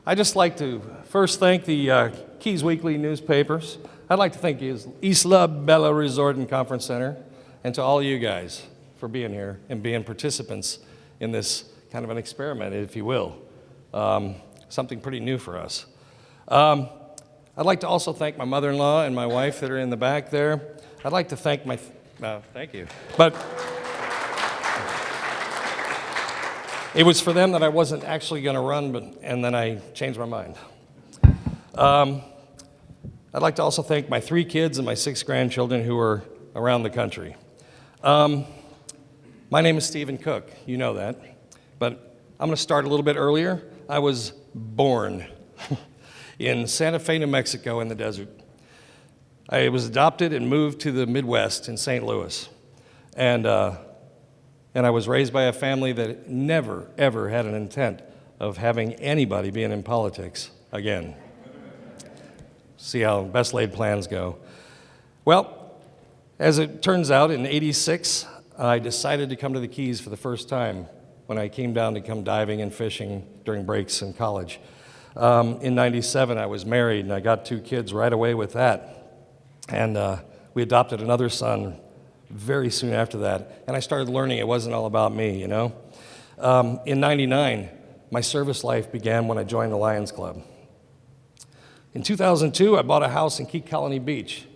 I'd just like to first thank the Keys Weekly newspapers. I'd like to thank Isla Bella Resort and Conference Center, and to all you guys for being here and being participants in this kind of an experiment, if you will. Something pretty new for us. I'd like to also thank my mother-in-law and my wife that are in the back there. I'd like to thank my, thank you. But it was for them that I wasn't actually going to run, and then I changed my mind. I'd like to also thank my 3 kids and my 6 grandchildren who are around the country. My name is Stephen Cook, you know that, but I'm going to start a little bit earlier. I was born in Santa Fe, New Mexico in the desert. I was adopted and moved to the Midwest in St. Louis. And I was raised by a family that never, ever had an intent of having anybody being in politics again. See how best laid plans go. Well, as it turns out, in '86, I decided to come to the Keys for the first time when I came down to come diving and fishing during breaks in college. In '97, I was married, and I got 2 kids right away with that. And we adopted another son very soon after that, and I started learning it wasn't all about me, you know. In '99, my service life began when I joined the Lions Club. In 2002, I bought a house in Key Colony Beach.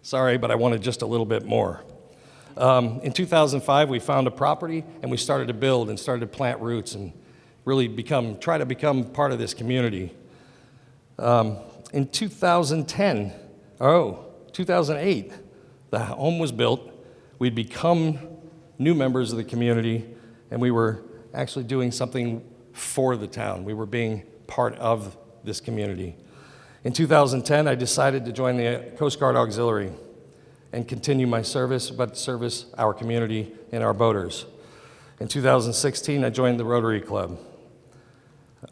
Sorry, but I wanted just a little bit more. In 2005, we found a property, and we started to build and started to plant roots and really try to become part of this community. In 2008, the home was built. We'd become new members of the community, and we were actually doing something for the town. We were being part of this community. In 2010, I decided to join the Coast Guard Auxiliary and continue my service, but service our community and our boaters. In 2016, I joined the Rotary Club.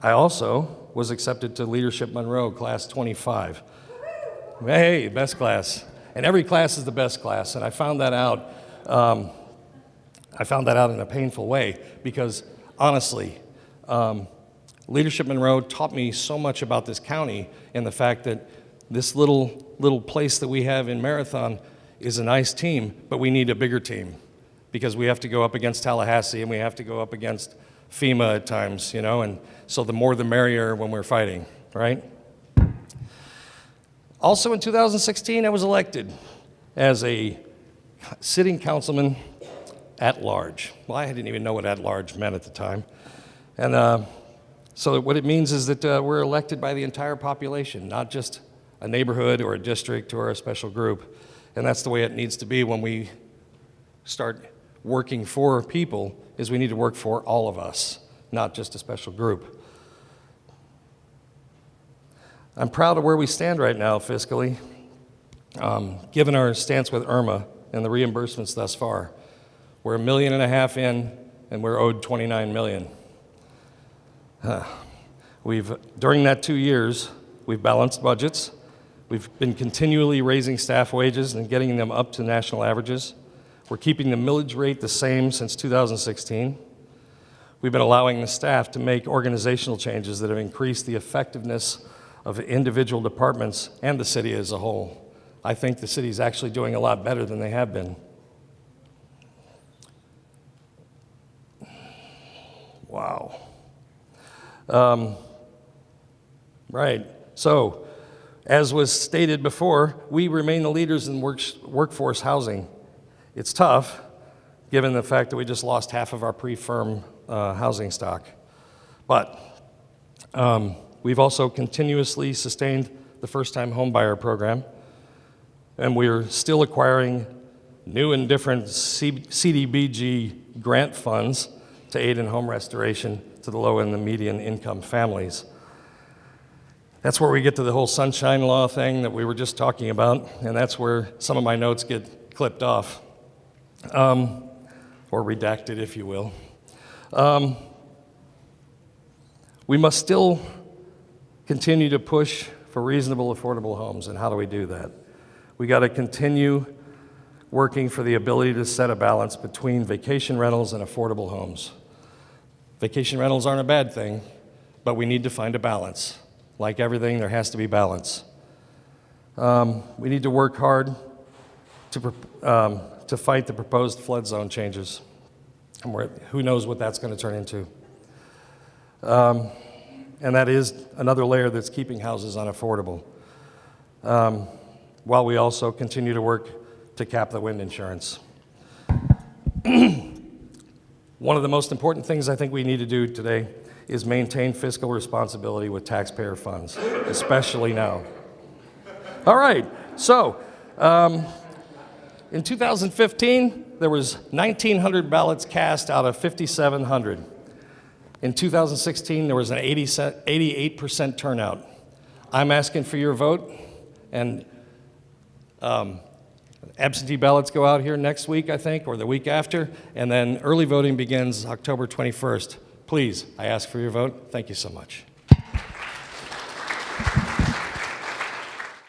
I also was accepted to Leadership Monroe, Class 25. Hey, best class. And every class is the best class, and I found that out. In a painful way because, honestly, Leadership Monroe taught me so much about this county and the fact that this little place that we have in Marathon is a nice team, but we need a bigger team because we have to go up against Tallahassee and we have to go up against FEMA at times, you know, and so the more the merrier when we're fighting, right? Also in 2016, I was elected as a sitting councilman at large. Well, I didn't even know what at large meant at the time. And so what it means is that we're elected by the entire population, not just a neighborhood or a district or a special group. And that's the way it needs to be when we start working for people, is we need to work for all of us, not just a special group. I'm proud of where we stand right now fiscally, given our stance with Irma and the reimbursements thus far. We're $1.5 million in, and we're owed $29 million. During that 2 years, we've balanced budgets. We've been continually raising staff wages and getting them up to national averages. We're keeping the millage rate the same since 2016. We've been allowing the staff to make organizational changes that have increased the effectiveness of individual departments and the city as a whole. I think the city's actually doing a lot better than they have been. Wow. Right, so as was stated before, we remain the leaders in workforce housing. It's tough, given the fact that we just lost half of our pre-firm housing stock. But we've also continuously sustained the first-time homebuyer program, and we're still acquiring new and different CDBG grant funds to aid in home restoration to the low and the median income families. That's where we get to the whole sunshine law thing that we were just talking about, and that's where some of my notes get clipped off, or redacted, if you will. We must still continue to push for reasonable, affordable homes, and how do we do that? We got to continue working for the ability to set a balance between vacation rentals and affordable homes. Vacation rentals aren't a bad thing, but we need to find a balance. Like everything, there has to be balance. We need to work hard to fight the proposed flood zone changes. And who knows what that's going to turn into. And that is another layer that's keeping houses unaffordable, while we also continue to work to cap the wind insurance. One of the most important things I think we need to do today is maintain fiscal responsibility with taxpayer funds, especially now. All right, so in 2015, there was 1,900 ballots cast out of 5,700. In 2016, there was an 88% turnout. I'm asking for your vote, and absentee ballots go out here next week, I think, or the week after, and then early voting begins October 21st. Please, I ask for your vote. Thank you so much.